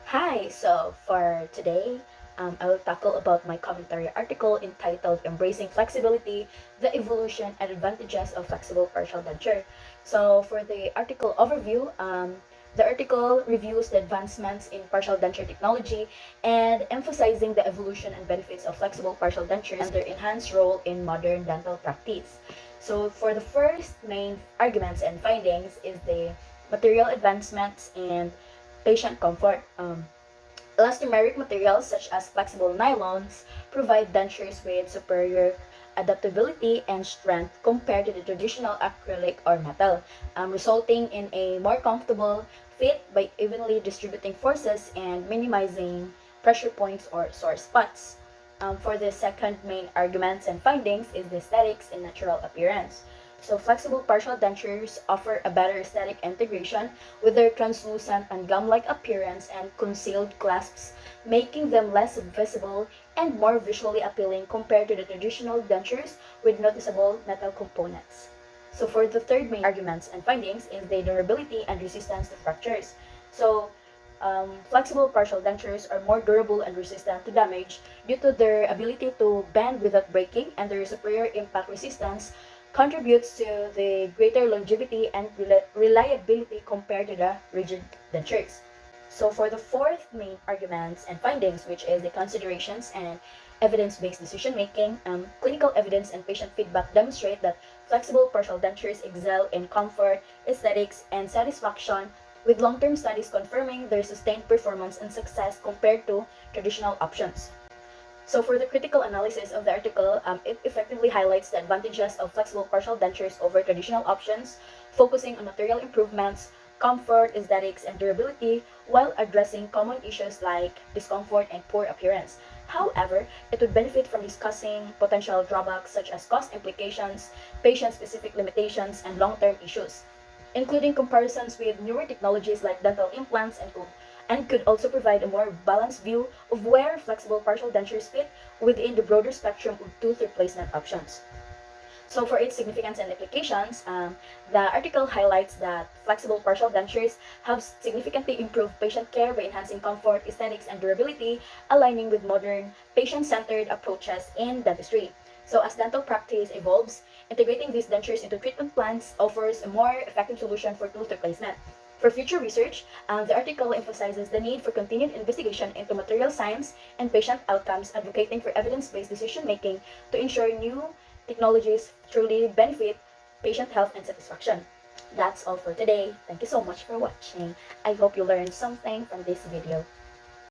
Hi, so for today, I will tackle about my commentary article entitled Embracing Flexibility, the Evolution and Advantages of Flexible Partial Denture. So for the article overview, the article reviews the advancements in partial denture technology and emphasizing the evolution and benefits of flexible partial dentures and their enhanced role in modern dental practice. So for the first main arguments and findings is the material advancements and patient comfort. Elastomeric materials such as flexible nylons provide dentures with superior adaptability and strength compared to the traditional acrylic or metal, resulting in a more comfortable fit by evenly distributing forces and minimizing pressure points or sore spots. For the second main arguments and findings is the aesthetics and natural appearance. So flexible partial dentures offer a better aesthetic integration with their translucent and gum-like appearance and concealed clasps, making them less visible and more visually appealing compared to the traditional dentures with noticeable metal components. So for the third main arguments and findings is the durability and resistance to fractures. So flexible partial dentures are more durable and resistant to damage due to their ability to bend without breaking, and their superior impact resistance contributes to the greater longevity and reliability compared to the rigid dentures. So for the fourth main arguments and findings, which is the considerations and evidence-based decision making, clinical evidence and patient feedback demonstrate that flexible partial dentures excel in comfort, aesthetics, and satisfaction, with long-term studies confirming their sustained performance and success compared to traditional options. So for the critical analysis of the article, it effectively highlights the advantages of flexible partial dentures over traditional options, focusing on material improvements, comfort, aesthetics, and durability, while addressing common issues like discomfort and poor appearance. However, it would benefit from discussing potential drawbacks such as cost implications, patient-specific limitations, and long-term issues, including comparisons with newer technologies like dental implants and could also provide a more balanced view of where flexible partial dentures fit within the broader spectrum of tooth replacement options. So for its significance and applications, the article highlights that flexible partial dentures have significantly improved patient care by enhancing comfort, aesthetics, and durability, aligning with modern patient-centered approaches in dentistry. So as dental practice evolves, integrating these dentures into treatment plans offers a more effective solution for tooth replacement. For future research, the article emphasizes the need for continued investigation into material science and patient outcomes, advocating for evidence-based decision-making to ensure new technologies truly benefit patient health and satisfaction. That's all for today. Thank you so much for watching. I hope you learned something from this video.